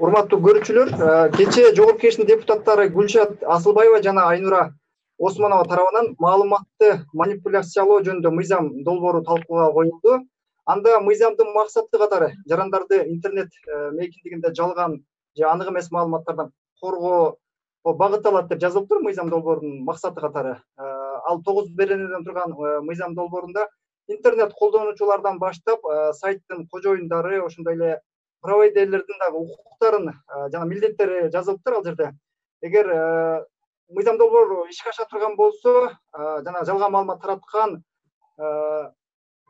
Урматтуу көрүүчүлөр, кечээ Жогорку Кеңештин депутаттары Гүлшат Асылбаева жана Айнура Осмонова тарабынан маалыматты манипуляциялоо жөнүндө мыйзам долбоору талкууга коюлду. Анда мыйзамдын максаты катары жарандарды интернет мейкиндигинде жалган же анык эмес маалыматтардан коргоо багытталат деп жазылыптыр мыйзам долбоорунун максаты катары. Ал 9 беренеден турган мыйзам долбоорунда интернет колдонуучулардан баштап сайттын кожоюндары, ошондой эле провайдерлердин дагы укуктарын жана милдеттери жазылыптыр ал жерде. Эгер мыйзам долбоор ишке аша турган болсо, жана жалган маалымат тараткан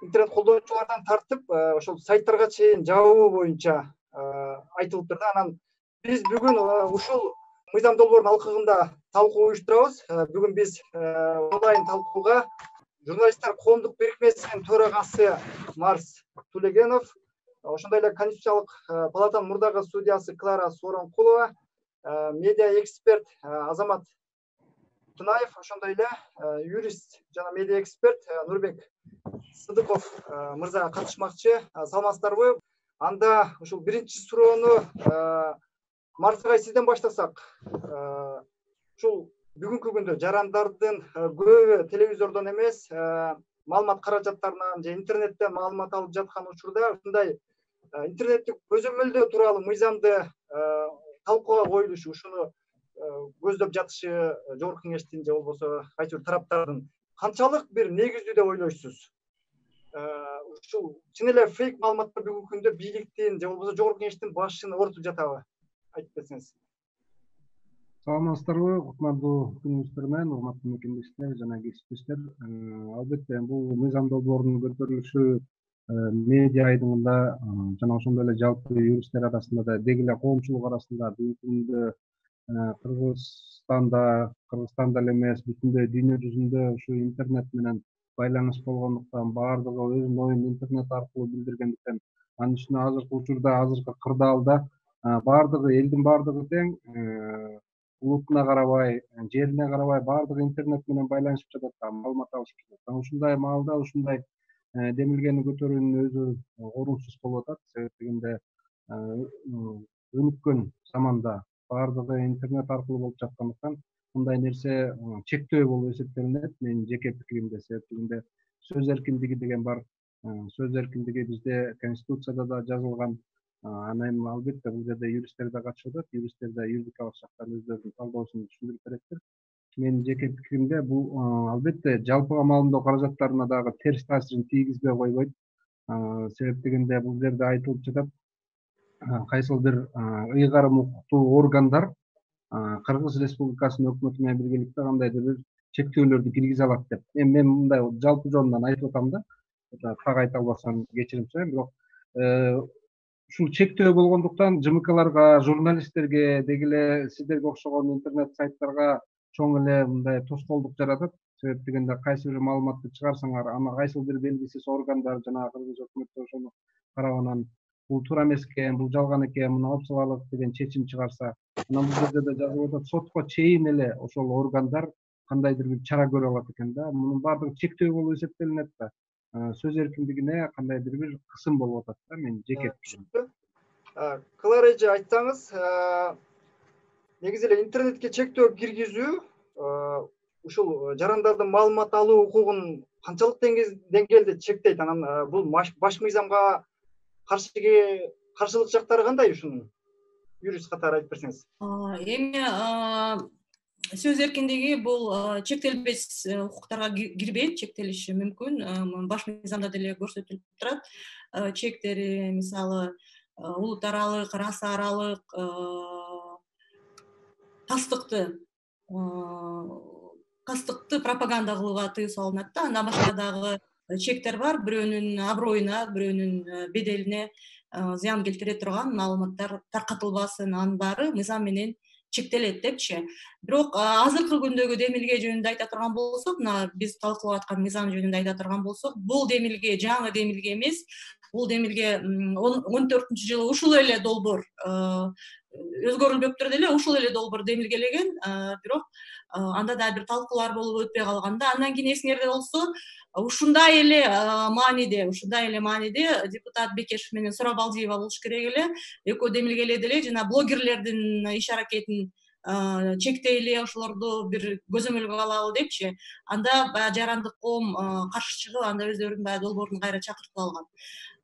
интернет колдонуучулардан тартып, ошол сайттарга чейин жабуу боюнча айтылыптыр да. Анан биз бүгүн ушул мыйзам долбоорунун алкагында талкуу уюштурабыз. Бүгүн биз онлайн талкууга журналисттер коомдук бирикмесинин төрагасы Марс Тулегенов, ошондой эле Конституциялык палатанын мурдагы судьясы Клара Сооронкулова, медиа эксперт Азамат Тунаев, ошондой эле юрист жана медиа эксперт Нурбек Сыдыков мырза катышмакчы. Саламатсыздарбы? Анда ушул биринчи суроону Марсагай сизден баштасак. Ушул бүгүнкү күндө жарандардын көбү телевизордон эмес, маалымат каражаттарынан же интернеттен маалымат алып жаткан учурда ушундай интернеттик көзөмөлдөө тууралуу мыйзамды талкууга коюлушу, ушуну көздөп жатышы Жогорку Кеңештин же болбосо кайсы бир тараптардын канчалык бир негиздүү деп ойлойсуз? Ушул чын эле фейк маалыматтар бүгүнкү күндө бийликтин же болбосо Жогорку Кеңештин башын оорутуп жатабы? Айтып берсеңиз. Саламатсыздарбы, урматтуу күнүңүздөр, урматтуу мекендештер жана кесиптештер. Албетте бул мыйзам долбоорунун көтөрүлүшү медиа айдыңында жана ошондой эле жалпы юристтер арасында да, деги эле коомчулук арасында бүгүнкү күндө Кыргызстанда эле эмес, бүтүндөй дүйнө жүзүндө ушу интернет менен байланыш болгондуктан баардыгы өзүнүн оюн интернет аркылуу билдиргендиктен, анын үстүнө азыркы учурда, азыркы кырдаалда баардыгы, элдин баардыгы тең, улутуна карабай, жерине карабай баардыгы интернет менен байланышып жатат, маалымат алышып жатат. Ушундай маалда ушундай демилгени көтөрүүнүн өзү орунсуз болуп атат. Себеп дегенде өнүккөн заманда баардыгы интернет аркылуу болуп жаткандыктан мындай нерсе чектөө болуп эсептелинет. Менин жеке пикиримде, себеп дегенде сөз эркиндиги деген бар. Сөз эркиндиги бизде Конституцияда да жазылган. Анан албетте бул жерде юристтер да катышып атат. Юристтер да юридикалык жактан өздөрүнүн талдоосун түшүндүрүп береттир. Менин жеке пикиримде бул албетте жалпыга маалымдоо каражаттарына дагы терс таасирин тийгизбей койбойт. Себеп дегенде бул жерде айтылып жатат, кайсыл бир ыйгарым укуктуу органдар Кыргыз Республикасынын өкмөтү менен биргеликте кандайдыр бир чектөөлөрдү киргизе алат деп. Мен мындай жалпы жолунан айтып атам да, так айта албасам кечирим сурайм, бирок ушул чектөө болгондуктан ЖМКларга, журналисттерге, деги эле сиздерге окшогон интернет сайттарга чоң эле мындай тоскоолдук жаратат. Себеп дегенде кайсы бир маалыматты чыгарсаңар, аны кайсыл бир белгисиз органдар жана Кыргыз өкмөтү ошону карап анан бул туура эмес экен, бул жалган экен, муну алып салалык деген чечим чыгарса, анан бул жерде да жазылып атат, сотко чейин эле ошол органдар кандайдыр бир чара көрө алат экен да. Мунун баардыгы чектөө болуп эсептелинет да. Сөз эркиндигине кандайдыр бир кысым болуп атат да, менин жеке пикирим. Клара эже айтсаңыз, негизи эле интернетке чектөө киргизүү ушул жарандардын маалымат алуу укугун канчалык деңгээлде чектейт? Анан бул баш мыйзамга каршылык жактары кандай ушунун? Юрист катары айтып берсеңиз. Эми сөз эркиндиги бул чектелбес укуктарга кирбейт, чектелиши мүмкүн. Баш мыйзамда деле көрсөтүлүп турат. Чектери, мисалы, улут аралык, раса аралык кастыкты пропаганда кылууга тыюу салынат да. Андан башка дагы чектер бар. Бирөөнүн аброюна, бирөөнүн беделине зыян келтире турган маалыматтар таркатылбасын, анын баары мыйзам менен чектелет депчи. Бирок азыркы күндөгү демилге жөнүндө айта турган болсок, мына биз талкуулап аткан мыйзам жөнүндө айта турган болсок, бул демилге жаңы демилге эмес. бул демилге 14-жылы ушул эле долбоор өзгөрүлбөктөр деле ушул эле долбоор демилгелеген, бирок анда да бир талкуулар болуп өтпөй калганда, андан кийин эсиңерде болсо, ушундай эле мааниде депутат Бекешев менен Сурабалдиева болуш керек эле, экөө демилгеледи эле жана блогерлердин иш аракетин чектейли, ошолорду бир көзөмөлгө алалы депчи. Анда баягы жарандык коом каршы чыгып, анда өздөрүнүн баягы долбоорун кайра чакыртып алган.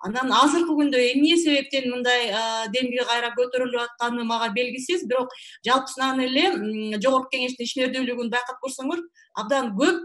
Анан азыркы күндө эмне себептен мындай демилге кайра көтөрүлүп атканы мага белгисиз, бирок жалпысынан эле Жогорку Кеңештин ишмердүүлүгүн байкап көрсөңөр, абдан көп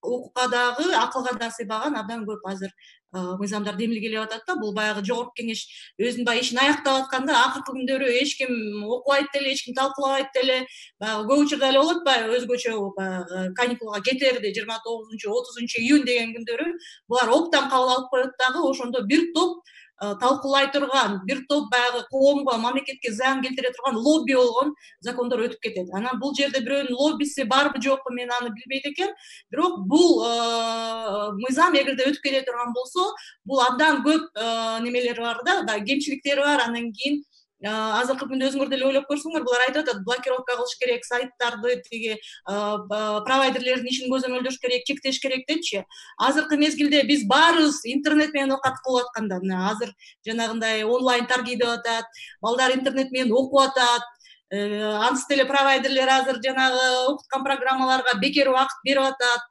укукадагы акылга да сыйбаган абдан көп азыр мыйзамдар демилгелеп атат да. Бул баягы Жогорку Кеңеш өзүнүн баягы ишин аяктап атканда, акыркы күндөрү эч ким окубайт деле, эч ким талкуулабайт деле, баягы көп учурда эле болот баягы өзгөчө баягы каникулга кетерди 29-30 июнь деген күндөрү булар оптан кабыл алып коет дагы, ошондо бир топ талкуулай турган, бир топ баягы коомго, мамлекетке зыян келтире турган лобби болгон закондор өтүп кетет. Анан бул жерде бирөөнүн лоббиси барбы жокпу мен аны билбейт экенм, бирок бул мыйзам эгерде өтүп кете турган болсо, бул абдан көп немелери бар да, кемчиликтери бар. Андан кийин азыркы күндө өзүңөр деле ойлоп көрсөңөр, булар айтып атат, блокировка кылыш керек, сайттарды тиги провайдерлердин ишин көзөмөлдөш керек, чектеш керек депчи. Азыркы мезгилде биз баарыбыз интернет менен окат кылып атканда, мына азыр жанагындай онлайн торги деп атат, балдар интернет менен окуп атат, ансы деле провайдерлер азыр жанагы окуткан программаларга бекер убакыт берип атат,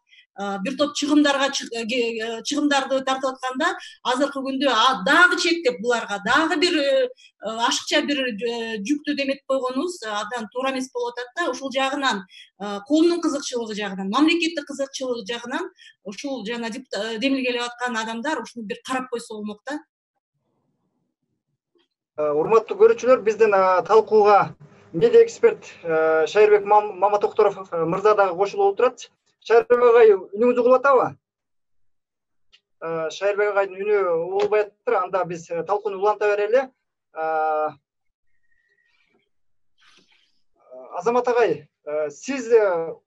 бир топ чыгымдарды тартып атканда, азыркы күндө дагы чектеп буларга дагы бир ашыкча бир жүктү деметип койгонубуз абдан туура эмес болуп атат да. Ушул жагынан коомдун кызыкчылыгы жагынан, мамлекеттик кызыкчылыгы жагынан ушул жана демилгелеп аткан адамдар ушуну бир карап койсо болмок да. Урматтуу көрүүчүлөр, биздин талкууга медиа эксперт Шайырбек Маматокторов мырза дагы кошулуп отурат. Шайырбек агай, үнүңүз угулуп атабы? Шайырбек агайдын үнү угулбай атыптыр, анда биз талкууну уланта берели. Азамат агай, сиз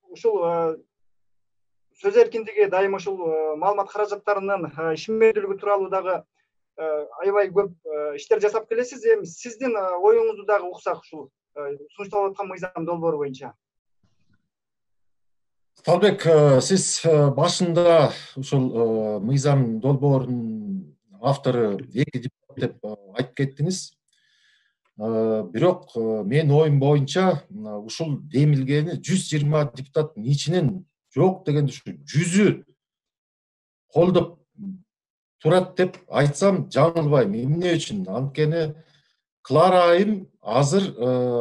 ушул сөз эркиндиги дайым ушул маалымат каражаттарынын ишмердүүлүгү тууралуу дагы аябай көп иштер жасап келесиз. Эми сиздин оюңузду дагы уксак ушул сунушталып аткан мыйзам долбоору боюнча. Талбек, сиз башында ушул мыйзам долбоорунун автору эки депутат деп айтып кеттиңиз. Бирок менин оюм боюнча ушул демилгени 120 депутаттын ичинен жок дегенде ушу 100ü колдоп турат деп айтсам жаңылбайм. Эмне үчүн? Анткени Клара айым азыр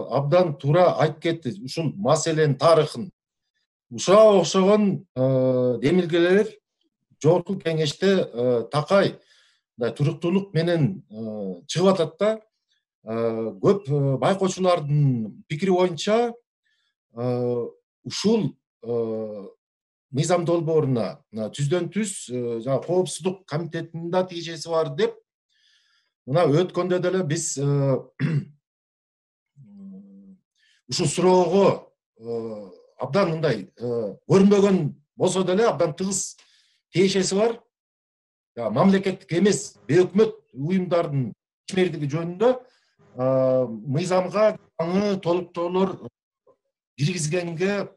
абдан туура айтып кетти ушул маселенин тарыхын. Ушуга окшогон демилгелер Жогорку Кеңеште такай туруктуулук менен чыгып атат да. Көп байкоочулардын пикири боюнча ушул мыйзам долбооруна түздөн-түз Коопсуздук комитетинин да тиешеси бар деп, мына өткөндө деле биз ушул суроого абдан мындай көрүнбөгөн болсо деле абдан тыгыз тиешеси бар. Мамлекеттик эмес бейөкмөт уюмдардын ишмердиги жөнүндө мыйзамга жаңы толуктоолор киргизгенге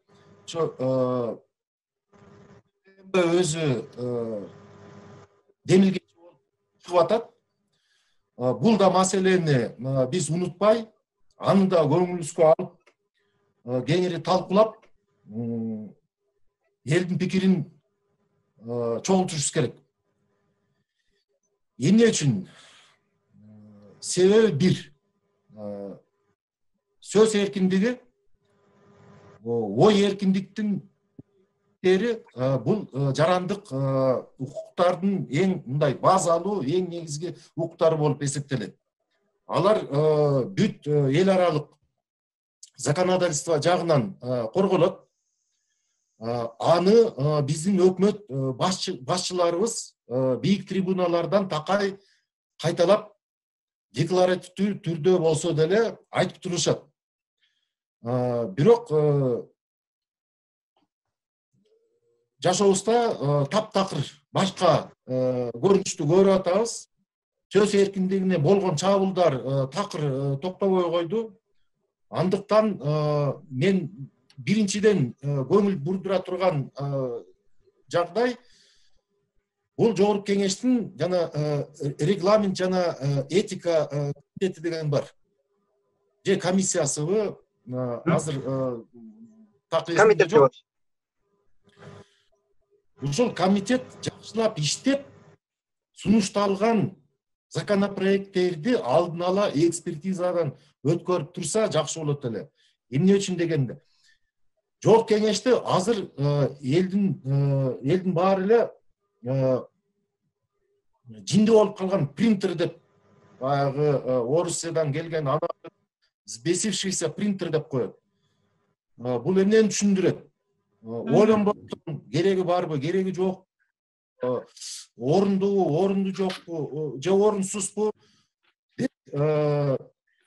өзү демилгечи болуп чыгып атат. Бул да маселени биз унутпай, аны да көңүлүбүзгө алып, кеңири талкуулап, элдин пикирин чогултушубуз керек. Эмне үчүн? Себеби бир, сөз эркиндиги, ой эркиндиктин бул жарандык укуктардын эң мындай базалуу, эң негизги укуктары болуп эсептелет. Алар бүт эл аралык законодательство жагынан корголот. Аны биздин өкмөт башчыларыбыз бийик трибуналардан такай кайталап декларативдүү түрдө болсо деле айтып турушат. Бирок жашообузда таптакыр башка көрүнүштү көрүп атабыз. Сөз эркиндигине болгон чабуулдар такыр токтобой койду. Андыктан мен биринчиден көңүл бурдура турган жагдай бул жогорку кеңештин жана регламент жана этика комитети деген бар. Же комиссиясыбы азыр так эсимде жок. Ушул комитет жакшылап иштеп, сунушталган законопроекттерди алдын ала экспертизадан өткөрүп турса жакшы болот эле. Эмне үчүн дегенде, жогорку кеңеште азыр элдин баары эле жинди болуп калган принтер деп, баягы Орусиядан келген сбесившийся принтер деп коет. Бул эмнени түшүндүрөт? Ойлонбоктун кереги барбы, кереги жок, орундубу, орунду жокпу, же орунсузбу деп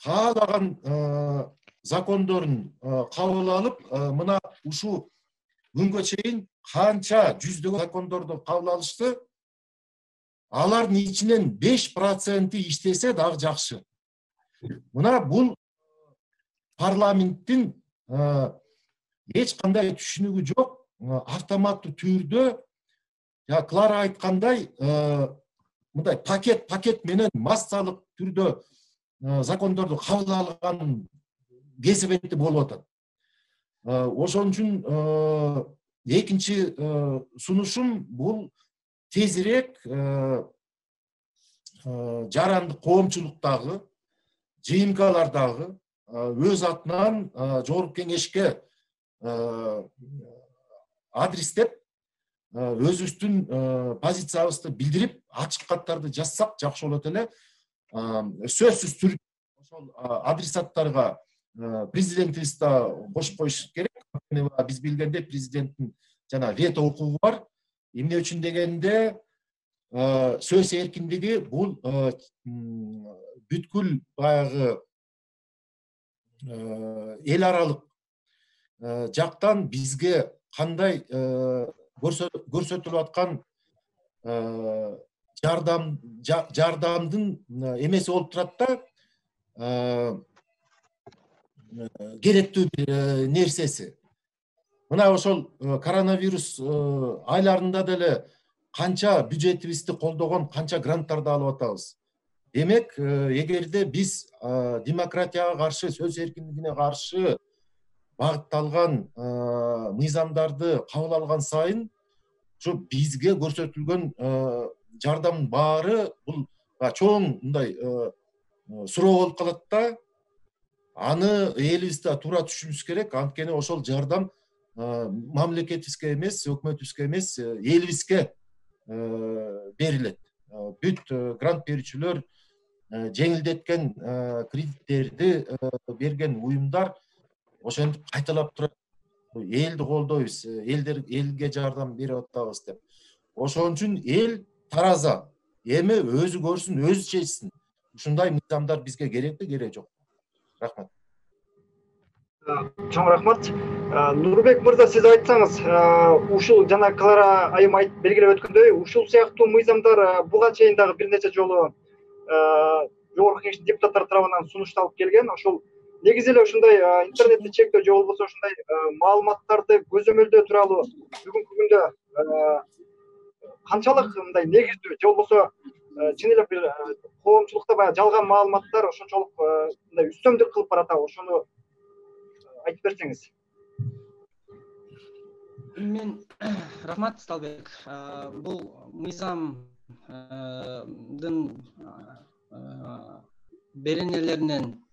каалаган закондорун кабыл алып, мына ушул күнгө чейин канча жүздөгөн закондорду кабыл алышты, алардын ичинен 5% иштесе дагы жакшы. Мына бул парламенттин эч кандай түшүнүгү жок, автоматтуу түрдө, Клара айткандай, мындай пакет менен массалык түрдө закондорду кабыл алган кесепети болуп атат. Ошон үчүн экинчи сунушум бул тезирээк жарандык коомчулуктагы, ЖМКлардагы өз атынан жогорку кеңешке адреслеп өзүбүздүн позициябызды билдирип, ачык каттарды жазсак жакшы болот эле. Сөзсүз түрдө ошол адресаттарга президентибиз да кошуп коюш керек. Биз билгенде президенттин жана вето укугу бар. Эмне үчүн дегенде, сөз эркиндиги бул бүткүл баягы эл аралык жактан бизге кандай көрсөтүлүп аткан жардамдын эмеси болуп турат да, керектүү бир нерсеси. Мына ошол коронавирус айларында деле канча бюджетибизди колдогон, канча гранттарды алып атабыз. Демек, эгерде биз демократияга каршы, сөз эркиндигине каршы багытталган мыйзамдарды кабыл алган сайын, ушу бизге көрсөтүлгөн жардам баары бул чоң мындай суроо болуп калат да. Аны элибизде туура түшүнүш керек. Анткени ошол жардам мамлекетибизге эмес, өкмөтүбүзгө эмес, элибизге берилет. Бүт грант берүүчүлөр, жеңилдеткен кредиттерди берген уюмдар ошентип кайталап турат. Элди колдойбуз, элге жардам берип атабыз деп. Ошон үчүн эл тараза, эми өзү көрсүн, өзү чечсин. Ушундай мыйзамдар бизге керекпи, керек жок. Рахмат. Чоң рахмат. Нурбек мырза, сиз айтсаңыз, ушул жана Клара айым айтып белгилеп өткөндөй, ушул сыяктуу мыйзамдар буга чейин дагы бир нече жолу жогорку кеңештин депутаттары тарабынан сунушталып келген. Ошол негизи эле ушундай интернетти чектөө же болбосо ушундай маалыматтарды көзөмөлдөө тууралуу бүгүнкү күндө канчалык мындай негиздүү же болбосо чын эле бир коомчулукта баягы жалган маалыматтар ошончолук мындай үстөмдүк кылып баратабы, ошону айтып берсеңиз. Мен рахмат, Сталбек. Бул мыйзамдын беренелеринен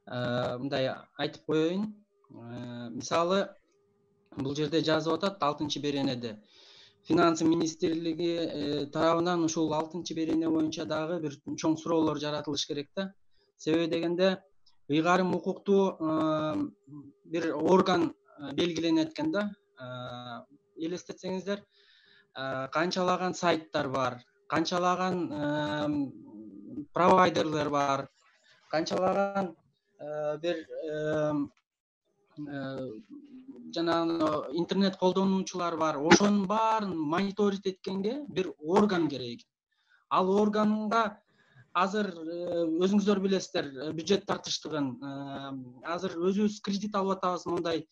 мындай айтып коеюн. Мисалы, бул жерде жазып атат 6-чы беренеде. Финансы министрлиги тарабынан ушул 6-чы берене боюнча дагы бир чоң суроолор жаратылыш керек да. Себеби дегенде ыйгарым укуктуу бир орган белгиленет экен да. Элестетсеңиздер, канчалаган сайттар бар, канчалаган провайдерлер бар, канчалаган бир жанагы интернет колдонуучулар бар, ошонун баарын мониторить эткенге бир орган керек. Ал органга азыр өзүңүздөр билесиздер, бюджет тартыштыгын, азыр өзүбүз кредит алып атабыз мындай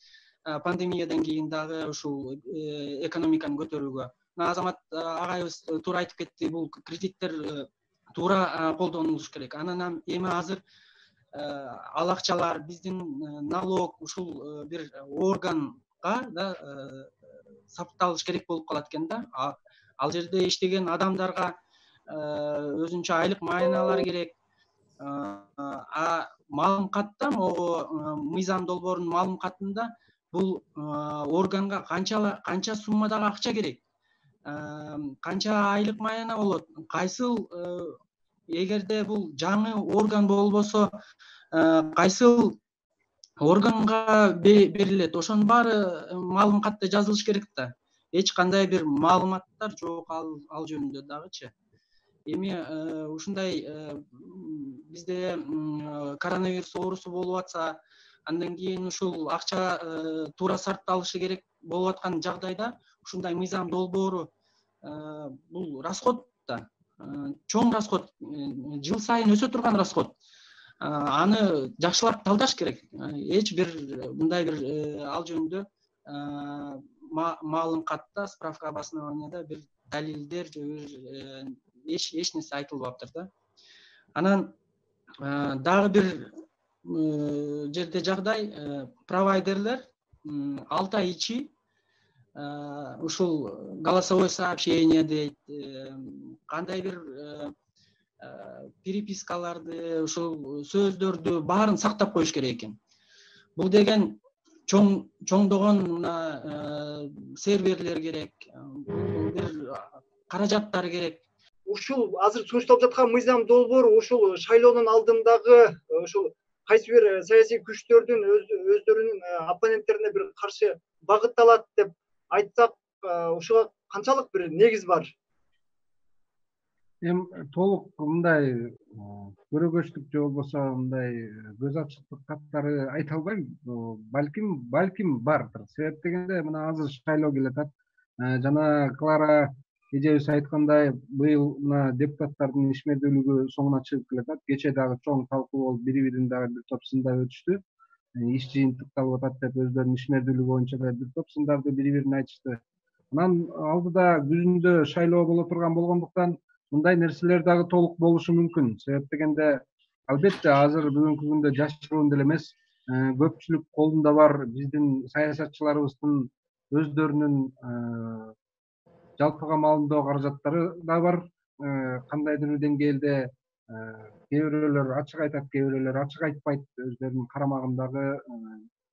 пандемиядан кийин дагы ушул экономиканы көтөрүүгө. Азамат агайыбыз туура айтып кетти, бул кредиттер туура колдонулуш керек. Анан эми азыр ал акчалар биздин налог ушул бир органга да сапталыш керек болуп калат экен да. Ал жерде иштеген адамдарга өзүнчө айлык майыналар керек. Маалым катта, могу мыйзам долбоорунун маалым катында бул органга канча суммадагы акча керек, канча айлык майына болот, кайсыл эгерде бул жаңы орган болбосо кайсыл органга берилет, ошонун баары маалым катта жазылыш керек да. Эч кандай бир маалыматтар жок ал жөнүндө дагычы. Эми ушундай бизде коронавирус оорусу болуп атса, андан кийин ушул акча туура сарпталышы керек болуп аткан жагдайда ушундай мыйзам долбоору бул расход да, чоң расход, жыл сайын өсө турган расход. Аны жакшылап талдаш керек. Эч бир мындай бир ал жөнүндө маалым катта, справка обоснованияда бир далилдер же эч нерсе айтылбаптыр да. Анан дагы бир жерде жагдай, провайдерлер 6 ай ичи ушул голосовое сообщение дейт, кандай бир перепискаларды, ушул сөздөрдү баарын сактап коюш керек экен. Бул деген чоңдогон серверлер керек, бир каражаттар керек. Ушул азыр сунушталып жаткан мыйзам долбоору ушул шайлоонун алдындагы ушул кайсы бир саясий күчтөрдүн өздөрүнүн оппоненттерине бир каршы багытталат деп айтсак, ушуга канчалык бир негиз бар? Эми толук мындай көрөгөчтүк же болбосо мындай көз ачыктык каттары айта албайм. Балким бардыр. Себеп дегенде мына азыр шайлоо келатат. Жана Клара эжебиз айткандай, быйыл мына депутаттардын ишмердүүлүгү соңуна чыгып келатат. Кече дагы чоң талкуу болуп, бири-бирин дагы бир топ сындап өтүштү. Иш жыйынтыкталып атат деп өздөрүнүн ишмердүүлүгү боюнча да бир топ сындарды бири-бирине айтышты. Анан алдыда күзүндө шайлоо боло турган болгондуктан мындай нерселер дагы толук болушу мүмкүн. Себеп дегенде, албетте азыр бүгүнкү күндө жашыруун деле эмес, көпчүлүк колунда бар биздин саясатчыларыбыздын өздөрүнүн жалпыга маалымдоо каражаттары да бар. Кандайдыр бир деңгээлде кээ бирөөлөр ачык айтат, кээ бирөөлөр ачык айтпайт. Өздөрүнүн карамагындагы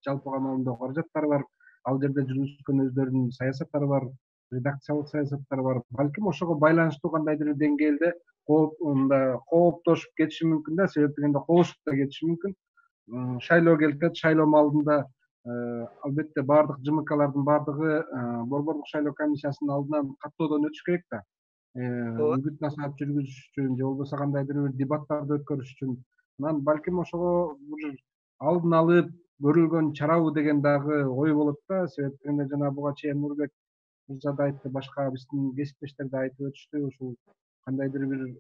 жалпыга маалымдоо каражаттары бар. Ал жерде жүргүзүлгөн өздөрүнүн саясаттары бар, редакциялык саясаттары бар. Балким ошого байланыштуу кандайдыр бир деңгээлде кооптошуп кетиши мүмкүн да, себеп дегенде кобушуп да кетиши мүмкүн. Шайлоо келет, шайлоо маалында албетте баардык ЖМКлардын баардыгы борбордук шайлоо комиссиясынын алдынан каттоодон өтүш керек да. Үгүт насаат жүргүзүш үчүн же болбосо кандайдыр бир дебаттарды өткөрүш үчүн. Анан балким ошого бир алдын алып көрүлгөн чарабы деген дагы ой болот да. Себеп дегенде жана буга чейин Нурбек мырза да айтты, башка биздин кесиптештер да айтып өтүштү. Ушул кандайдыр бир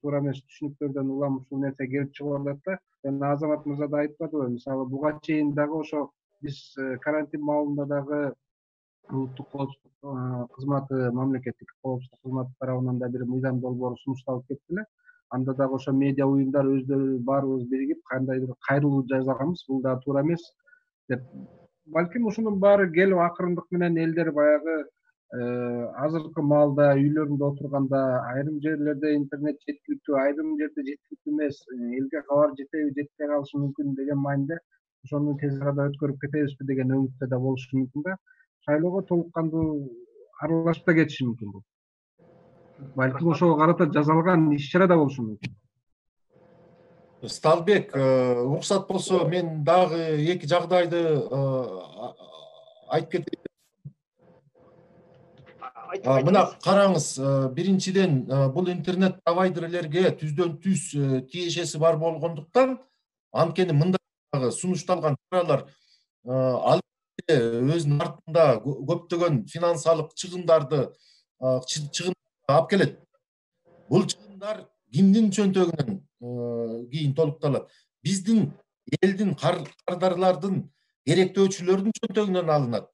туура эмес түшүнүктөрдөн улам ушул нерсе келип чыгып атат да. Жана Азамат мырза да айтпадыбы, мисалы буга чейин дагы ошо биз карантин маалында дагы улуттук коопсуздук кызматы, мамлекеттик коопсуздук кызматы тарабынан да бир мыйзам долбоору сунушталып кетти эле. Анда дагы ошо медиа уюмдар өздөрү баарыбыз биригип кандайдыр кайрылуу жасаганбыз, бул да туура эмес деп. Балким ушунун баары келип акырындык менен элдер баягы азыркы маалда үйлөрүндө отурганда айрым жерлерде интернет жеткиликтүү, айрым жерде жеткиликтүү эмес, элге кабар жетеби, жетпей калышы мүмкүн деген мааниде ошону тез арада өткөрүп кетебизби деген үмүттө да болушу мүмкүн да. Шайлоого толук кандуу аралашып да кетиши мүмкүн бул. Балким ошого карата жасалган иш-чара да болушу мүмкүн. Сталбек, уруксат болсо мен дагы эки жагдайды айтып кетейин. Мына караңыз, биринчиден бул интернет провайдерлерге түздөн түз тиешеси бар болгондуктан анткени мындай сунушталган чаралар албетте өзүнүн артында көптөгөн финансалык чыгымдарды алып келет. Бул чыгымдар кимдин чөнтөгүнөн кийин толукталат? Биздин элдин кардарлардын, керектөөчүлөрдүн чөнтөгүнөн алынат.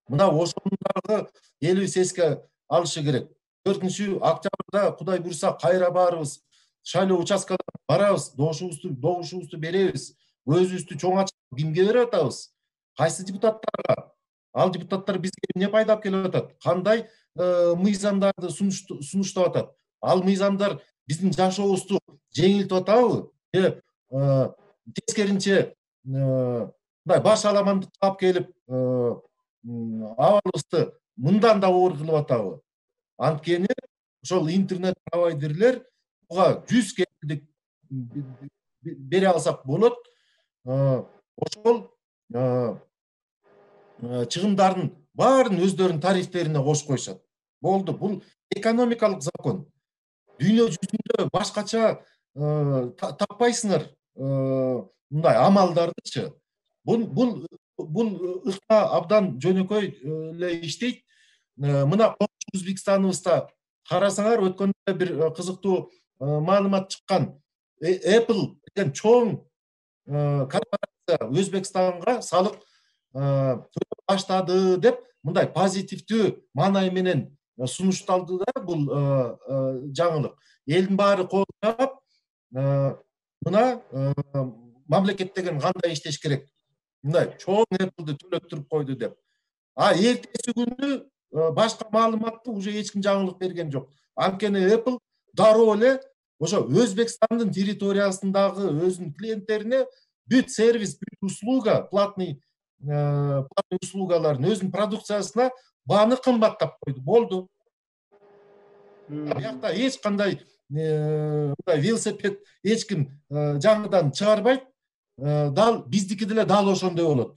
Мына ошону дагы элибиз эске алышы керек. 4-октябрда Кудай буйрса кайра баарыбыз шайлоо участкаларына барабыз, добушубузду беребиз. Өзүбүздү чоң ачып кимге берип атабыз? Кайсы депутаттарга? Ал депутаттар бизге эмне пайда алып келип атат? Кандай мыйзамдарды сунуштап атат? Ал мыйзамдар биздин жашообузду жеңилтип атабы? Тескеринче мындай баш аламандыкка алып келип, абалыбызды мындан да оор кылып атабы? Анткени ошол интернет провайдерлер буга 100 кепилдик бере алсак болот. Ошол чыгымдардын баарын өздөрүнүн тарифтерине кошуп коюшат. Болду, бул экономикалык закон. Дүйнө жүзүндө башкача таппайсыңар мындай амалдардычы. Бул ыкма абдан жөнөкөй эле иштейт. Мына коңшу Өзбекстаныбызда карасаңар, өткөндө бир кызыктуу маалымат чыккан. Apple деген чоң корпорация Өзбекстанга салык төлөп баштады деп мындай позитивдүү маанай менен сунушталды да бул жаңылык. Элдин баары колдоп, мына мамлекет деген кандай иштеш керек? Мындай чоң Apple'ды төлөттүрүп койду деп. Эртеси күнү башка маалыматты уже эч ким жаңылык берген жок. Анткени Apple дароо эле ошо Өзбекстандын территориясындагы өзүнүн клиенттерине бүт сервис, бүт услуга, платный услугаларын өзүнүн продукциясына бааны кымбаттап койду. Болду. Биякта эч кандай велосипед эч ким жаңыдан чыгарбайт. Дал биздики деле дал ошондой болот.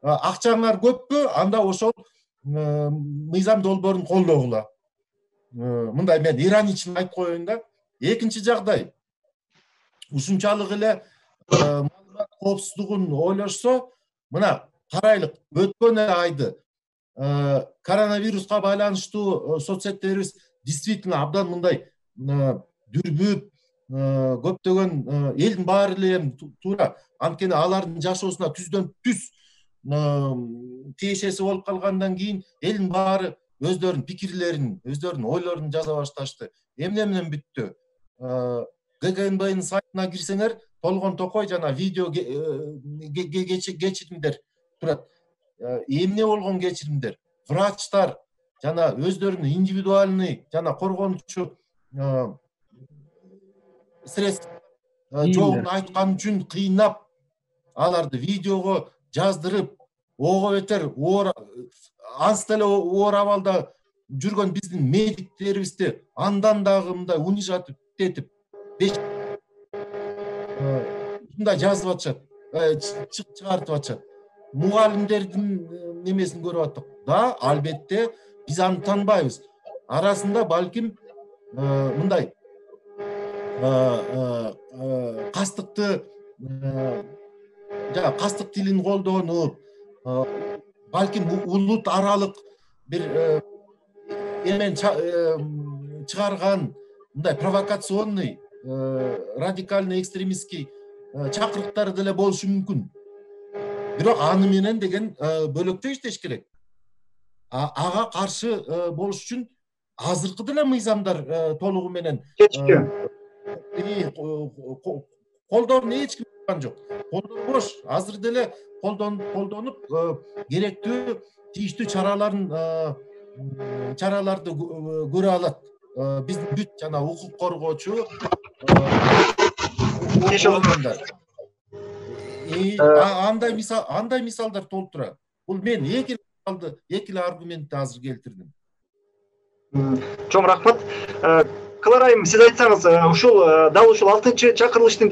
Акчаңар көппү, анда ошол мыйзам долбоорун колдогула. Мындай мен ироничный айтып коеюн да. Экинчи жагдай, ушунчалык эле маалымат коопсуздугун ойлошсо, мына карайлык, өткөн айды коронавируска байланыштуу соцсеттерибиз действительно абдан мындай дүрбүп, көптөгөн элдин баары эле туура, анткени алардын жашоосуна түздөн түз тиешеси болуп калгандан кийин элдин баары өздөрүнүн пикирлерин, өздөрүнүн ойлорун жаза башташты. Эмне менен бүттү? ГКНБнын сайтына кирсеңер, Толгон Токой жана видео кечиримдер турат. Эмне болгон кечиримдер? Врачтар жана өздөрүнүн индивидуальный жана коргонучу средства жогун айткан үчүн кыйнап, аларды видеого жаздырып, ого бетер анс деле оор абалда жүргөн биздин медиктерибизди андан дагы мындай унижать этип, мындай жазып атышат, чыгарып атышат. Мугалимдердин немесин көрүп аттык. Да, албетте биз аны таанбайбыз. Арасында балким мындай кастыкты кастык тилин колдонуп, балким улут аралык бир эмен чыгарган мындай провокационный, радикальный, экстремистский чакырыктар деле болушу мүмкүн. Бирок аны менен деген бөлөктөй иштеш керек. Ага каршы болуш үчүн азыркы деле мыйзамдар толугу менен колдонуп эч ким кылган жок. Колдонбош, азыр деле колдонуп керектүү тийиштүү чараларды көрө алат. Биздин бүт жана укук коргоочу андай мисалдар толуп турат. Бул мен эки эле аргументти азыр келтирдим. Чоң рахмат. Кылар айым, сиз айтсаңыз, ушул дал ушул 6-чакырылыштын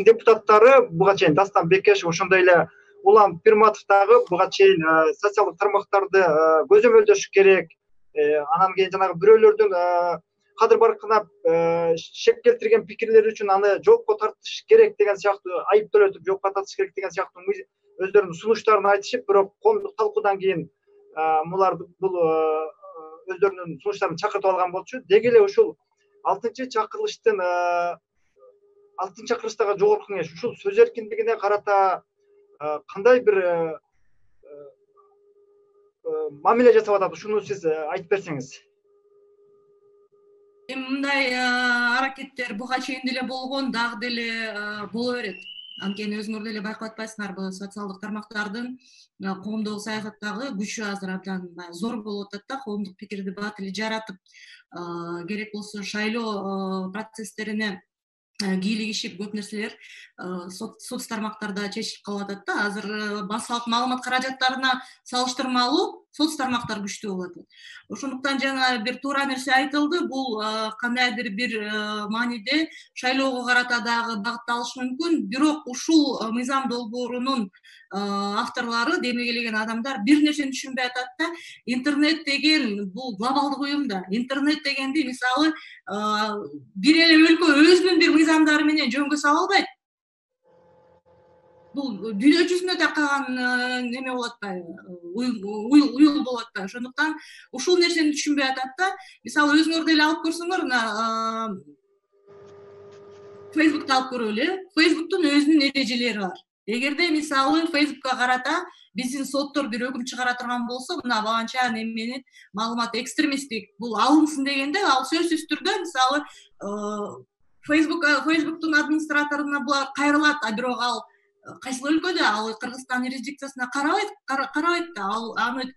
депутаттары буга чейин Дастан Бекешев, ошондой эле Улан Пирматов дагы буга чейин социалдык тармактарды көзөмөлдөш керек. Анан кийин жанагы бирөөлөрдүн кадыр баркынап шек келтирген пикирлер үчүн аны жоопко тартыш керек деген сыяктуу айыптөлөтүп жоопко тартыш керек деген сыяктуу өздөрүнүн сунуштарын айтышып, бирок коомдук талкуудан кийин булар бул өздөрүнүн сунуштарын чакыртып алган болчу. Деги эле ушул 6-чакырыштагы жогорку кеңеш ушул сөз эркиндигине карата кандай бир мамиле жасап атат, ушуну сиз айтып берсеңиз. Мындай аракеттер буга чейин деле болгон, дагы деле боло берет. Анткени өзүңөр деле байкап атпайсыңарбы, социалдык тармактардын коомдук саясаттагы күчү азыр абдан зор болуп атат да, коомдук пикир дебат или жаратып, керек болсо шайлоо процесстерине кийлигишип көп нерселер соц тармактарда чечилип калып атат да. Азыр массалык маалымат каражаттарына салыштырмалуу соц тармактар күчтүү болуп атат. Ошондуктан жана бир туура нерсе айтылды, бул кандайдыр бир мааниде шайлоого карата дагы багытталышы мүмкүн. Бирок ушул мыйзам долбоорунун авторлору, демегелеген адамдар бир нерсени түшүнбөй атат да. Интернет деген бул глобалдык уюм да. Интернет дегенди мисалы бир эле өлкө өзүнүн бир мыйзамдары менен жөнгө сала албайт. Бул дүйнө жүзүнө такаган неме болот атпайбы, уюл болот атпайбы. Ошондуктан ушул нерсени түшүнбөй атат да. Мисалы өзүңөр деле алып көрсөңөр, Facebook'та алып көрөлү. Facebook'тун өзүнүн эрежелери бар. Эгерде мисалы Facebook'ка карата биздин соттор бир өкүм чыгара турган болсо, мына баганча немени маалымат экстремисттик бул алынсын дегенде, ал сөзсүз түрдө мисалы Facebook'тун администраторуна булар кайрылат, бирок ал кайсыл өлкөдө, ал Кыргызстан юрисдикциясына карабайт да, ал аны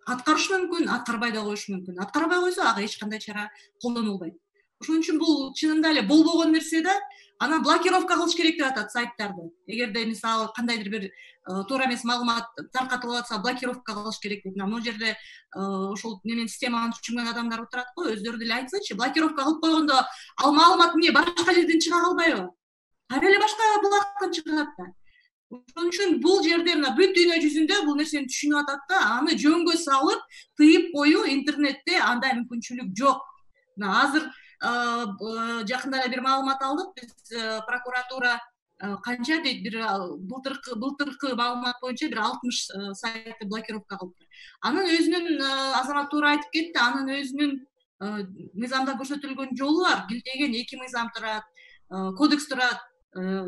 аткарышы мүмкүн, аткарбай да коюшу мүмкүн. Аткарбай койсо ага эч кандай чара колдонулбайт. Ошон үчүн бул чынында эле болбогон нерсе да. Анан блокировка кылыш керек деп атат сайттарды. Эгерде мисалы кандайдыр бир туура эмес маалымат таркатылып атса, блокировка кылыш керек деп. Могу жерде ошол немен системаны түшүнгөн адамдар отурат го, өздөрү деле айтсынчы, блокировка кылып койгондо ал маалымат эмне башка жерден чыга калбайбы? Кайра эле башка булактан чыгат да. Ошон үчүн бул жерде мына бүт дүйнө жүзүндө бул нерсени түшүнүп атат да, аны жөнгө салып, тыйып коюу интернетте андай мүмкүнчүлүк жок. Мына азыр жакында эле бир маалымат алдык, биз прокуратура канча дейт, бир былтыркы маалымат боюнча бир 60 сайтты блокировка кылыптыр. Анын өзүнүн азамат туура айтып кетти, анын өзүнүн мыйзамда көрсөтүлгөн жолу бар. Билтеген 2 мыйзам турат, кодекс турат,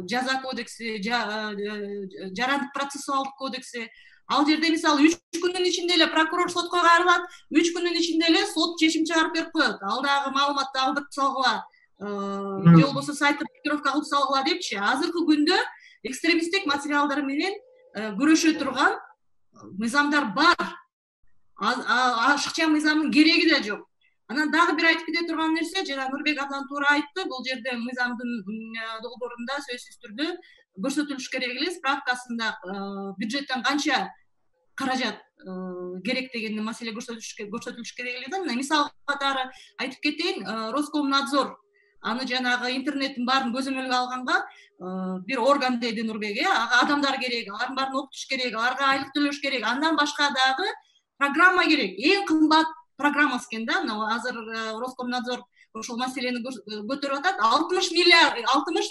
жаза кодекси, жарандык процессуалдык кодекси. Ал жерде мисалы 3 күндүн ичинде эле прокурор сотко кайрылат, 3 күндүн ичинде эле сот чечим чыгарып берип коет. Ал дагы маалыматты алдырып салгыла, же болбосо сайтты блокировка кылып салгыла депчи. Азыркы күндө экстремисттик материалдар менен күрөшө турган мыйзамдар бар. Ашыкча мыйзамдын кереги да жок. Анан дагы бир айтып кете турган нерсе, жана Нурбек абдан туура айтты, бул жерде мыйзамдын долбоорунда сөзсүз түрдө көрсөтүлүш керек эле, справкасында бюджеттен канча каражат керек деген маселе көрсөтүлүш керек эле да. Мына мисал катары айтып кетейин, Роскомнадзор аны жанагы интернеттин баарын көзөмөлгө алганга бир орган деди Нурбек, ага адамдар керек, алардын баарын окутуш керек, аларга айлык төлөш керек, андан башка дагы программа керек. Эң кымбат программасы экен да. Мына азыр Роскомнадзор ошол маселени көтөрүп атат. 60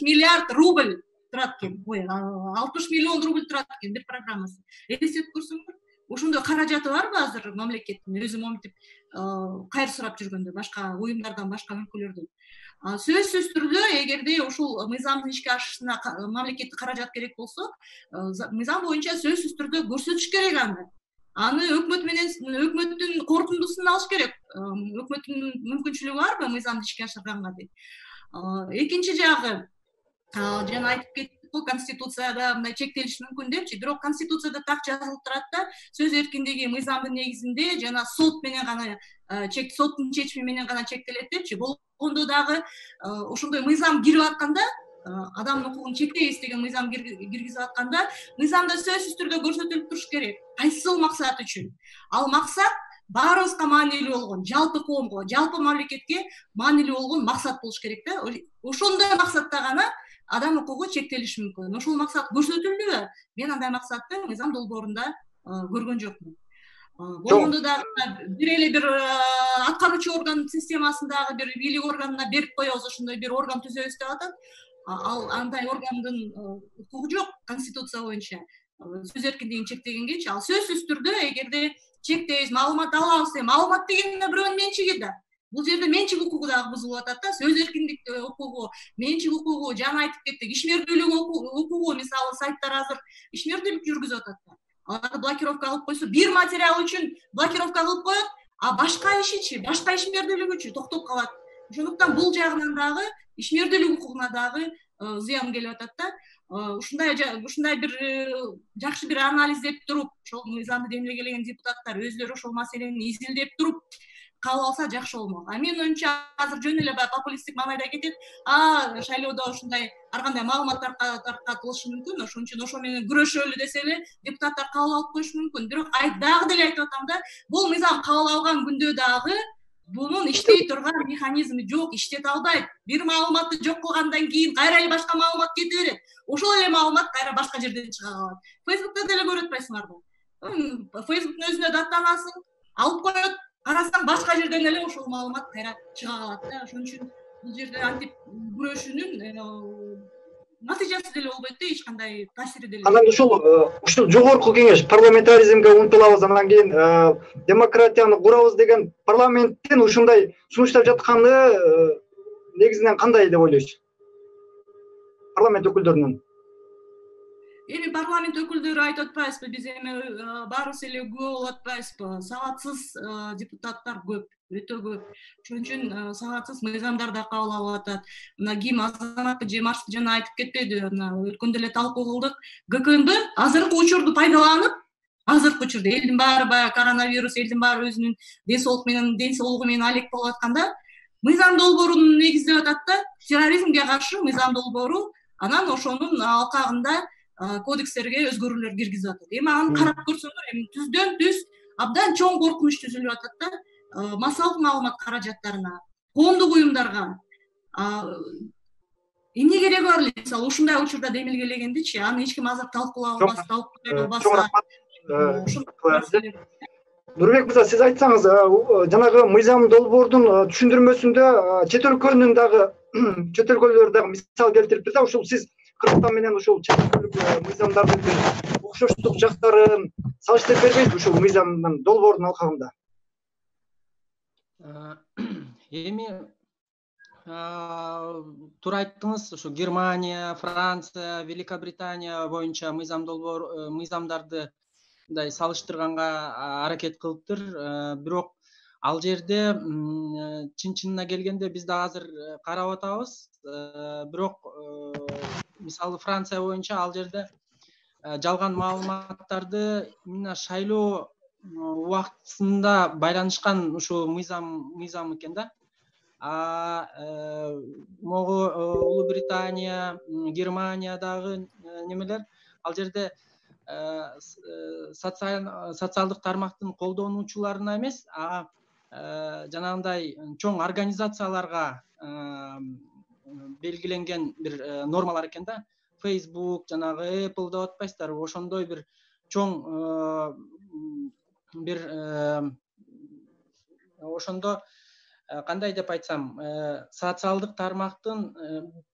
миллиард рубль турат экен. 60 миллион рубль турат экен бир программасы. Эсептеп көрсөңөр, ошондой каражаты барбы азыр мамлекеттин өзү моминтип кайыр сурап жүргөндө, башка уюмдардан, башка өлкөлөрдөн. Сөзсүз түрдө эгерде ушул мыйзамдын ишке ашышына мамлекеттик каражат керек болсо, мыйзам боюнча сөзсүз түрдө көрсөтүш керек аны өкмөттүн корутундусун алыш керек. Өкмөттүн мүмкүнчүлүгү барбы мыйзамды ишке ашырганга деп. Экинчи жагы, жана айтып кеттик го, конституцияда мындай чектелиш мүмкүн депчи, бирок конституцияда так жазылып турат да, сөз эркиндиги мыйзамдын негизинде жана сот менен гана соттун чечими менен гана чектелет депчи. Болгондо дагы ошондой мыйзам кирип атканда, адамдын укугун чектейбиз деген мыйзам киргизип атканда, мыйзамда сөзсүз түрдө көрсөтүлүп туруш керек. Кайсыл максат үчүн? Ал максат баарыбызга маанилүү болгон, жалпы коомго, жалпы мамлекетке маанилүү болгон максат болуш керек да. Ошондой максатта гана адам укугу чектелиши мүмкүн. Ошол максат көрсөтүлдүбү? Мен андай максатты мыйзам долбоорунда көргөн жокмун. болгондо дагы бир эле бир аткаруучу орган системасындагы бир бийлик органына берип коебуз, ошондой бир орган түзөбүз деп атат. Ал андай органдын укугу жок конституция боюнча сөз эркиндигин чектегенгечи. Ал сөзсүз түрдө эгерде чектейбиз, маалымат алабыз деп, маалымат деген бирөөнүн менчиги да. Бул жерде менчик укугу дагы бузулуп атат да. Сөз эркиндик укугу, менчик укугу, жана айтып кеттик, ишмердүүлүк укугу, мисалы сайттар азыр ишмердүүлүк жүргүзүп атат да. Аларды блокировка кылып койсо, бир материал үчүн блокировка кылып коет, а башка ишичи, башка ишмердүүлүк үчүн токтоп калат. Ошондуктан бул жагынан дагы ишмердүүлүк укугуна дагы зыян келип атат да. Ушундай бир жакшы бир анализдеп туруп, ошол мыйзамды демилгелеген депутаттар өзлөрү ошол маселени изилдеп туруп кабыл алса жакшы болмок. Менин оюмча азыр жөн эле популисттик маанайда кетет. Шайлоодо ушундай ар кандай маалыматтар таркатылышы мүмкүн, ошон үчүн ошо менен күрөшөлү десе эле депутаттар кабыл алып коюшу мүмкүн. Бирок дагы деле айтып атам да, бул мыйзам кабыл алган күндө дагы бунун иштей турган механизми жок, иштете албайт. Бир маалыматты жок кылгандан кийин кайра эле башка маалымат кете берет. Ошол эле маалымат кайра башка жерден чыга калат. Facebook'та деле көрүп атпайсыңарбы? Facebook'тун өзүнө даттанасын алып коет, карасаң башка жерден эле ошол маалымат кайра чыга калат да. Ошон үчүн бул жерде антип күрөшүүнүн натыйжасы деле болбойт да, эч кандай таасири деле. Анан ушул жогорку кеңеш парламентаризмге умтулабыз, анан кийин демократияны курабыз деген парламенттин ушундай сунуштап жатканы негизинен кандай деп ойлойсуз? Парламент өкүлдөрүнүн. Эми парламент өкүлдөрү айтып атпайбызбы, биз эми баарыбыз эле күбө болуп атпайбызбы? Сабатсыз депутаттар көп, өтө көп. Ошон үчүн сабатсыз мыйзамдар да кабыл алып атат. Мына Ким Азаматты Жемашев жана айтып кетпеди, мына өткөндө эле талкуу кылдык. ГКМБ азыркы учурду пайдаланып, элдин баары баягы коронавирус, элдин баары өзүнүн ден соолугу менен алек болуп атканда, мыйзам долбоорун негиздеп атат да, терроризмге каршы мыйзам долбоору, анан ошонун алкагында кодекстерге өзгөрүүлөр киргизип атат. Эми аны карап көрсөңөр, эми түздөн түз абдан чоң коркунуч түзүлүп атат да, массалык маалымат каражаттарына, коомдук уюмдарга. Эмне кереги бар эле? Мисалы ушундай учурда демилгелегендичи, аны эч ким азыр талкуулабаса, Нурбек мырза, сиз айтсаңыз, жанагы мыйзам долбоордун түшүндүрмөсүндө чет өлкөлөр дагы мисал келтириптир да, ушул сиз Кыргызстан менен ушул чет өлкөлүк мыйзамдардын бир окшоштук жактарын салыштырып бербейсизби ушул мыйзамдын долбоордун алкагында? Эми туура айттыңыз, ушу Германия, Франция, Великобритания боюнча мыйзамдарды мындай салыштырганга аракет кылыптыр. Бирок ал жерде чын-чынына келгенде биз да азыр карап атабыз. Бирок мисалы Франция боюнча ал жерде жалган маалыматтарды именно шайлоо убактысында байланышкан ушу мыйзам экен да. Могу Улуу Британия, Германиядагы немелер ал жерде социалдык тармактын колдонуучуларына эмес, жанагындай чоң организацияларга белгиленген бир нормалар экен да. Facebook, жанагы Apple деп атпайсыздарбы, ошондой бир чоң бир ошондо кандай деп айтсам, социалдык тармактын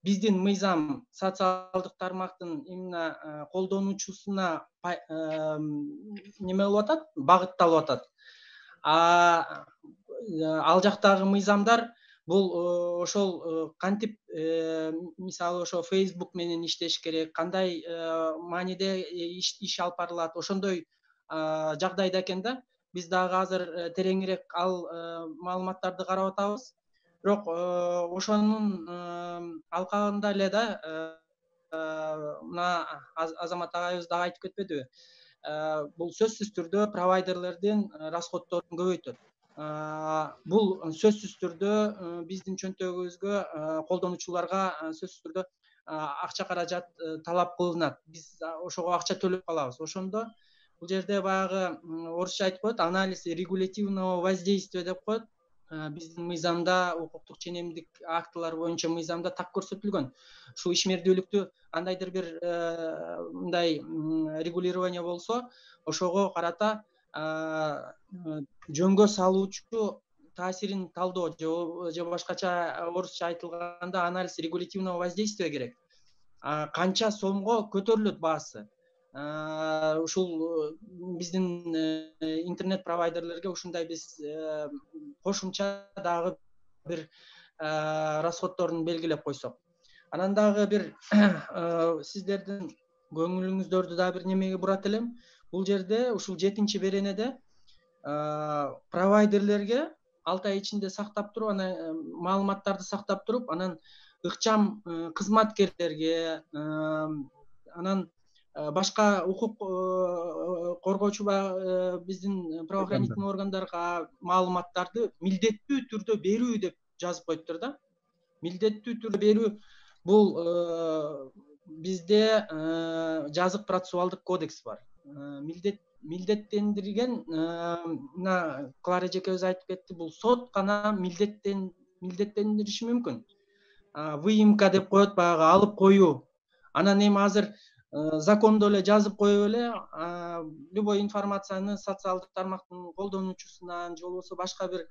биздин мыйзам социалдык тармактын именно колдонуучусуна неме болуп атат, багытталып атат. Ал жактагы мыйзамдар бул ошол кантип мисалы ошо Facebook менен иштеш керек, кандай мааниде иш алып барылат, ошондой жагдайда экен да. Биз дагы азыр тереңирээк ал маалыматтарды карап атабыз. Бирок ошонун алкагында эле да мына Азамат агайыбыз дагы айтып кетпедиби? Бул сөзсүз түрдө провайдерлердин расходторун көбөйтөт. Бул сөзсүз түрдө биздин чөнтөгүбүзгө, колдонуучуларга сөзсүз түрдө акча каражат талап кылынат. Биз ошого акча төлөп калабыз. Ошондо бул жерде баягы орусча айтып коет, анализ регулятивного воздействия деп коет. Биздин мыйзамда, укуктук ченемдик актылар боюнча мыйзамда так көрсөтүлгөн. Ушул ишмердүүлүктү кандайдыр бир мындай регулирование болсо, ошого карата жөнгө салуучу таасирин талдоо же башкача орусча айтылганда анализ регулятивного воздействия керек. Канча сомго көтөрүлөт баасы. Ушул биздин интернет провайдерлерге ушундай биз кошумча дагы бир расходторун белгилеп койсок. Анан дагы бир сиздердин көңүлүңүздөрдү дагы бир немеге бурат элем. Бул жерде ушул 7-чи беренеде провайдерлерге 6 ай ичинде сактап туруп, анан маалыматтарды сактап туруп, анан ыкчам кызматкерлерге, анан башка укук коргоочу биздин правоохранительный органдарга маалыматтарды милдеттүү түрдө берүү деп жазып коюптур да. Милдеттүү түрдө берүү бул бизде жазык процессуалдык кодекс бар. Милдеттендирген, мына Клара эжекебиз айтып кетти, бул сот гана милдеттендириши мүмкүн. Выемка деп коет, баягы алып коюу. Анан эми азыр закондо эле жазып коюп эле любой информацияны социалдык тармактын колдонуучусунан же болбосо башка бир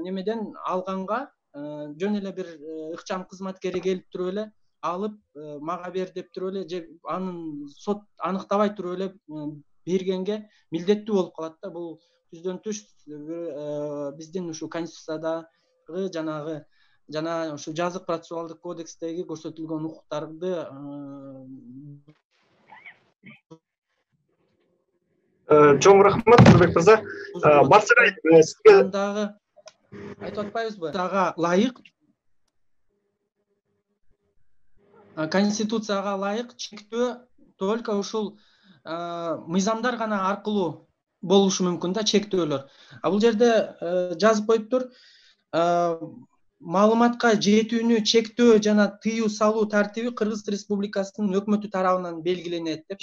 немеден алганга жөн эле бир ыкчам кызматкери келип туруп эле алып мага бер деп туруп эле же анын сот аныктабай туруп эле бергенге милдеттүү болуп калат да. Бул түздөн түз биздин ушу конституциядагы жана ушу жазык процессуалдык кодекстеги көрсөтүлгөн укуктарды чоң рахмат Нурбек мырза. Барсагай сизге дагы айтып атпайбызбы? Дагы ылайык, конституцияга ылайык чектөө только ушул мыйзамдар гана аркылуу болушу мүмкүн да, чектөөлөр. Бул жерде жазып коюптур, маалыматка жетүүнү чектөө жана тыюу салуу тартиби Кыргыз Республикасынын өкмөтү тарабынан белгиленет деп.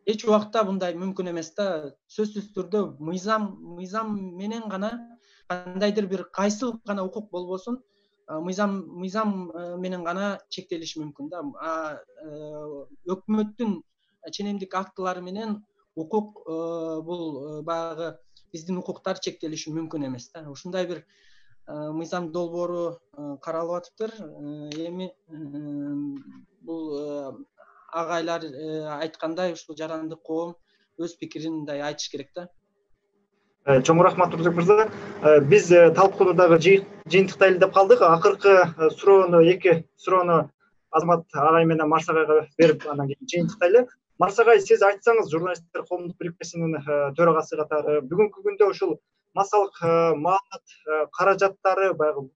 Эч убакта мындай мүмкүн эмес да. Сөзсүз түрдө мыйзам менен гана, кандайдыр бир кайсыл гана укук болбосун, мыйзам менен гана чектелиши мүмкүн да. Өкмөттүн ченемдик актылары менен укук бул баягы биздин укуктар чектелиши мүмкүн эмес да. Ушундай бир мыйзам долбоору каралып атыптыр. Эми бул агайлар айткандай ушул жарандык коом өз пикирин мындай айтыш керек да. Чоң рахмат Нурбек мырза. Биз талкууну дагы жыйынтыктайлы деп калдык. Акыркы суроону, эки суроону Азамат агай менен Марсагайга берип, анан кийин жыйынтыктайлы. Марсагай, сиз айтсаңыз, журналисттер коомдук бирикмесинин төрагасы катары бүгүнкү күндө ушул массалык маалымат каражаттары, баягы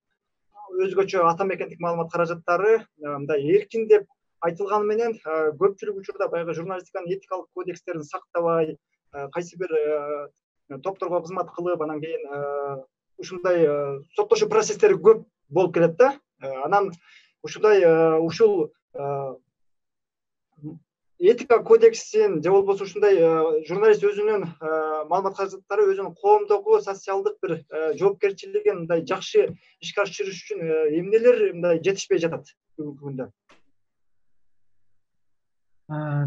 өзгөчө ата мекендик маалымат каражаттары мындай эркин деп айтылганы менен көпчүлүк учурда баягы журналистиканын этикалык кодекстерин сактабай, кайсы бир топторго кызмат кылып, анан кийин ушундай соттошуу процесстери көп болуп келет да. Анан ушундай ушул этика кодексин же болбосо ушундай журналист өзүнүн маалымат каражаттары өзүнүн коомдогу социалдык бир жоопкерчилигин мындай жакшы ишке ашырыш үчүн эмнелер мындай жетишпей жатат бүгүнкү күндө?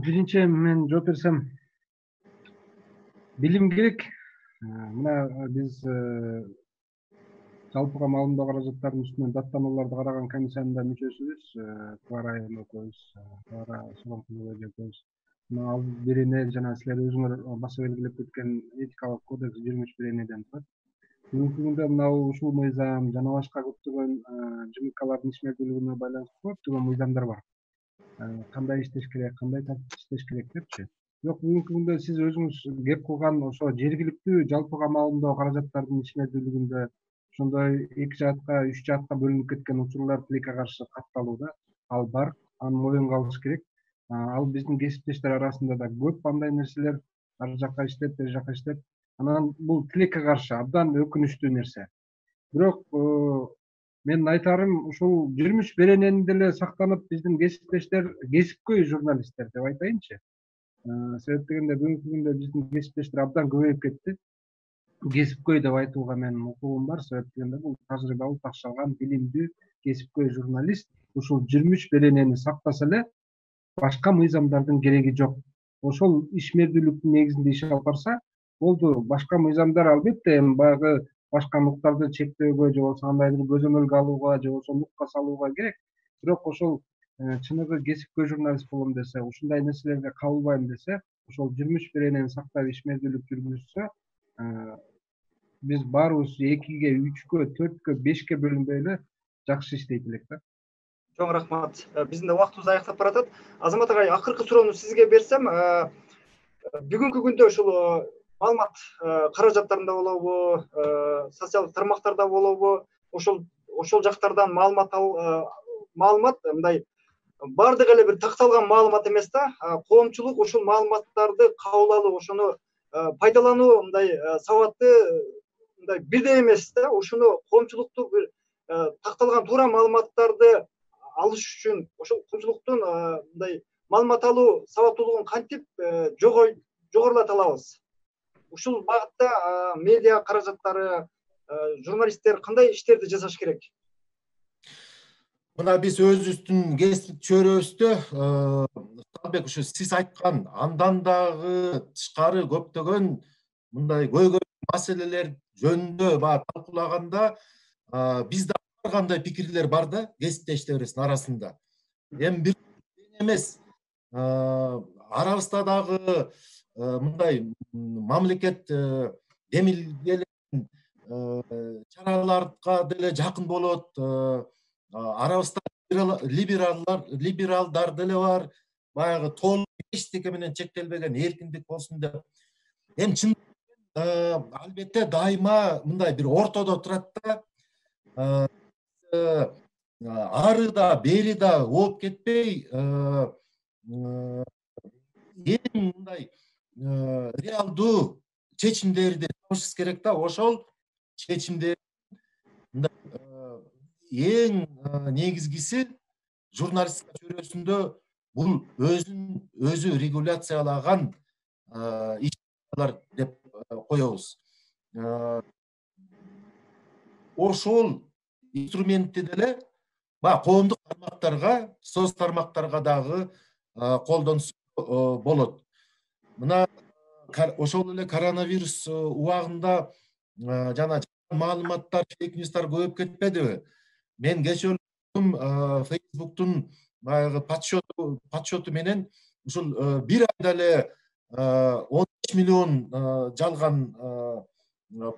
Биринчи мен жооп берсем, билим керек. Мына биз жалпыга маалымдоо каражаттарынын үстүнөн даттанууларды караган комиссиянын мүчөсүбүз, Клара экөөбүз, Клара Соломкулова экөөбүз. Ал берене жана силер өзүңөр баса белгилеп кеткен этикалык кодекс 23 беренеден турат. Бүгүнкү күндө мына ушул мыйзам жана башка көптөгөн ЖМКлардын ишмердүүлүгүнө байланыштуу көптөгөн мыйзамдар бар. Кандай иштеш керек, кандай тартип иштеш керек депчи. Бирок бүгүнкү күндө сиз өзүңүз кеп кылган ошо жергиликтүү жалпыга маалымдоо каражаттардын ишмердүүлүгүндө ошондой 2 жаатка, 3 жаатка бөлүнүп кеткен учурлар тилекке каршы катталууда. Ал бар, аны моюнга алыш керек. Ал биздин кесиптештер арасында да көп андай нерселер, ар жакка иштеп, бер жакка иштеп. Анан бул тилекке каршы абдан өкүнүчтүү нерсе. Бирок менин айтарым ушул 23 беренени деле сактанып, биздин кесиптештер, кесипкөй журналисттер деп айтайынчы. Себеп дегенде бүгүнкү күндө биздин кесиптештер абдан көбөйүп кетти. Кесипкөй деп айтууга менин укугум бар. Себеп дегенде бул тажрыйбалуу, такшалган, билимдүү кесипкөй журналист ушул 23 беренени сактаса эле башка мыйзамдардын кереги жок. ошол ишмердүүлүктүн негизинде иш алып барса болду. Башка мыйзамдар албетте эми баягы башка муктарды чектөөгө же болбосо кандайдыр көзөмөлгө алууга же болбосо нукка салууга керек. Бирок ошол чыныгы кесипкөй журналист болом десе, ушундай нерселерге кабылбайм десе, ошол жүрмүш беренени сактап ишмердүүлүк жүргүзсө, биз баарыбыз 2-ге, 3-кө, 4-кө, 5-ке бөлүнбөй эле жакшы иштейт элек да. Чоң рахмат. Биздин да убактыбыз аяктап баратат. Азамат агай, акыркы суроону сизге берсем, бүгүнкү күндө ушул маалымат каражаттарында болобу, социалдык тармактарда болобу, ошол жактардан маалымат мындай бардык эле бир такталган маалымат эмес да. Коомчулук ушул маалыматтарды кабыл алып, ошону пайдалануу мындай сабаты мындай бирдей эмес да. Ушуну коомчулукту бир такталган туура маалыматтарды алыш үчүн ошол коомчулуктун мындай маалымат алуу сабаттуулугун кантип жогорулата алабыз? Ушул багытта медиа каражаттары, журналисттер кандай иштерди жасаш керек? Мына биз өзүбүздүн кесип чөйрөбүздө Салбек ушу сиз айткан андан дагы тышкары көптөгөн мындай көйгөйлүү маселелер жөнүндө талкуулаганда бизде ар кандай пикирлер бар да кесиптештерибиздин арасында. Эми бир эмес, арабызда дагы мындай мамлекет демилгелеген чараларга деле жакын болот. Арабызда либералдар деле бар, баягы толук эчтеке менен чектелбеген эркиндик болсун деп. Эми чын албетте дайыма мындай бир ортодо турат да. Ары да бери да ооп кетпей, эң мындай реалдуу чечимдерди табышыбыз керек да. Ошол чечимдер эң негизгиси журналистика чөйрөсүндө бул өзү регуляциялаган иш-чаралар деп коебуз. Ошол инструментти деле коомдук тармактарга, соц тармактарга дагы колдонсо болот. Мына ошол эле коронавирус убагында жана маалыматтар, фейк ньюстар көбөйүп кетпедиби? Мен кечээ Facebooktун баягы подсчету менен ушул бир айда эле 15 миллион жалган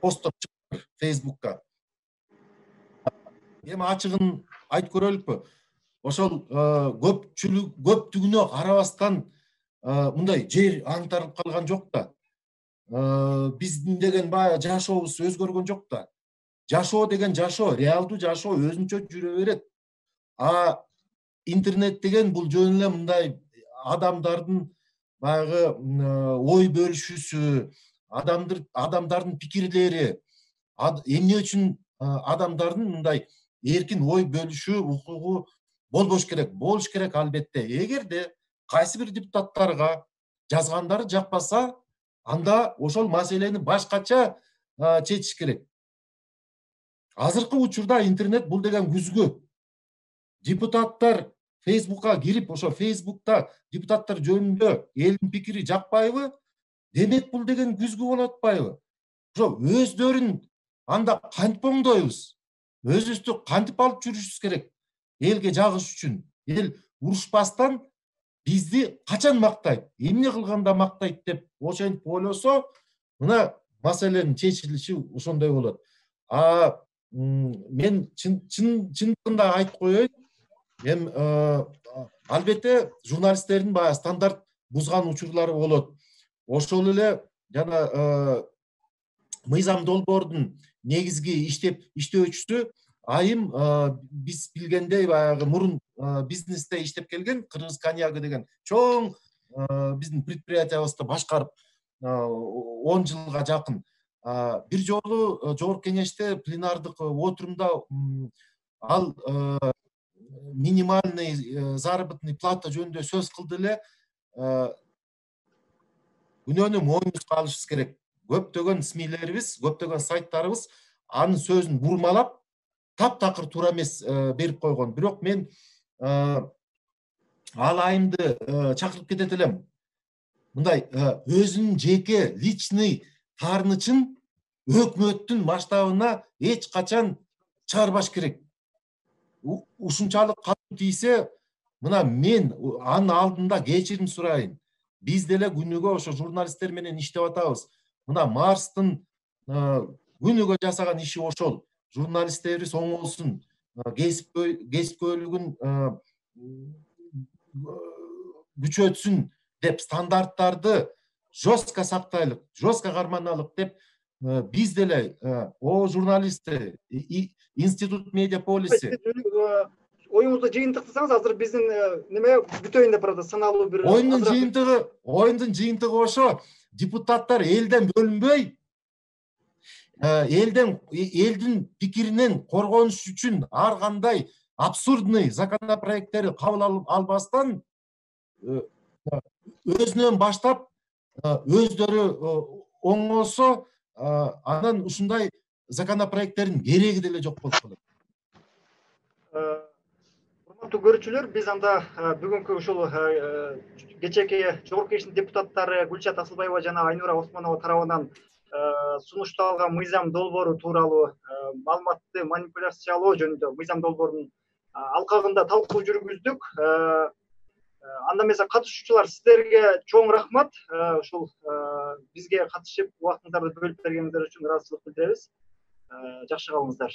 посттор чыкты Facebookка. Эми ачыгын айтып көрөлүкпү? Ошол көптүгүнө карабастан мындай жер аңтарылып калган жок да. Биздин деген баягы жашообуз өзгөргөн жок да. Жашоо деген жашоо, реалдуу жашоо өзүнчө жүрө берет. Интернет деген бул жөн эле мындай адамдардын баягы ой бөлүшүүсү, адамдардын пикирлери, эмне үчүн адамдардын мындай эркин ой бөлүшүү укугу болбош керек? Болуш керек албетте. Эгерде кайсы бир депутаттарга жазгандары жакпаса, анда ошол маселени башкача чечиш керек. Азыркы учурда интернет бул деген күзгү. Депутаттар Facebook'ка кирип, ошо Facebook'та депутаттар жөнүндө элдин пикири жакпайбы? Демек бул деген күзгү болуп атпайбы? Ошо өздөрүн анда кантип оңдойбуз? Өзүбүздү кантип алып жүрүшүбүз керек? Элге жагыш үчүн. Эл урушпастан бизди качан мактайт? Эмне кылганда мактайт деп ошентип ойлосо, мына маселенин чечилиши ошондой болот. Мен чындыгында айтып коеюн. Эми албетте журналисттердин баягы стандарт бузган учурлары болот. Ошол эле жана мыйзам долбоордун негизги иштөөчүсү айым биз билгендей баягы мурун бизнесте иштеп келген Кыргыз коньягы деген чоң биздин предприятиябызды башкарып 10 жылга жакын. Бир жолу Жогорку Кеңеште пленардык отурумда ал минимальный заработный плата жөнүндө сөз кылды эле. Күнөөнү мойнубузга алышыбыз керек. Көптөгөн СМИлерибиз, көптөгөн сайттарыбыз анын сөзүн бурмалап, таптакыр туура эмес берип койгон. Бирок мен ал айымды чакырып кетет элем. мындай өзүнүн жеке личный таарынычын өкмөттүн масштабына эч качан чыгарбаш керек. Ушунчалык катуу тийсе, мына мен анын алдында кечирим сурайын. Биз деле күнүгө ошо журналисттер менен иштеп атабыз. Мына Марстын күнүгө жасаган иши ошол. Журналисттерибиз оңолсун, кесипкөйлүгүн күчөтсүн деп стандарттарды жестко сактайлык, жестко карманалык деп биз деле журналисттер, институт Медиаполиси оюңузду жыйынтыктасаңыз, азыр биздин неме бүтөйүн деп барат, саналуу бир оюндун жыйынтыгы ошо. Депутаттар элден бөлүнбөй, элдин пикиринен коргонуш үчүн ар кандай абсурдный законопроекттерди кабыл албастан өзүнөн баштап өздөрү оңолсо, анан ушундай законопроекттердин кереги деле жок болуп калат. Урматтуу көрүүчүлөр, биз анда бүгүнкү ушул кечээки Жогорку Кеңештин депутаттары Гүлшат Асылбаева жана Айнура Осмонова тарабынан сунушталган мыйзам долбоору тууралуу маалыматты манипуляциялоо жөнүндө мыйзам долбоорунун алкагында талкуу жүргүздүк. Анда эмесе катышуучулар, сиздерге чоң рахмат. Ушул бизге катышып убактыңыздарды бөлүп бергениңиздер үчүн ыраазычылык билдиребиз. Жакшы калыңыздар.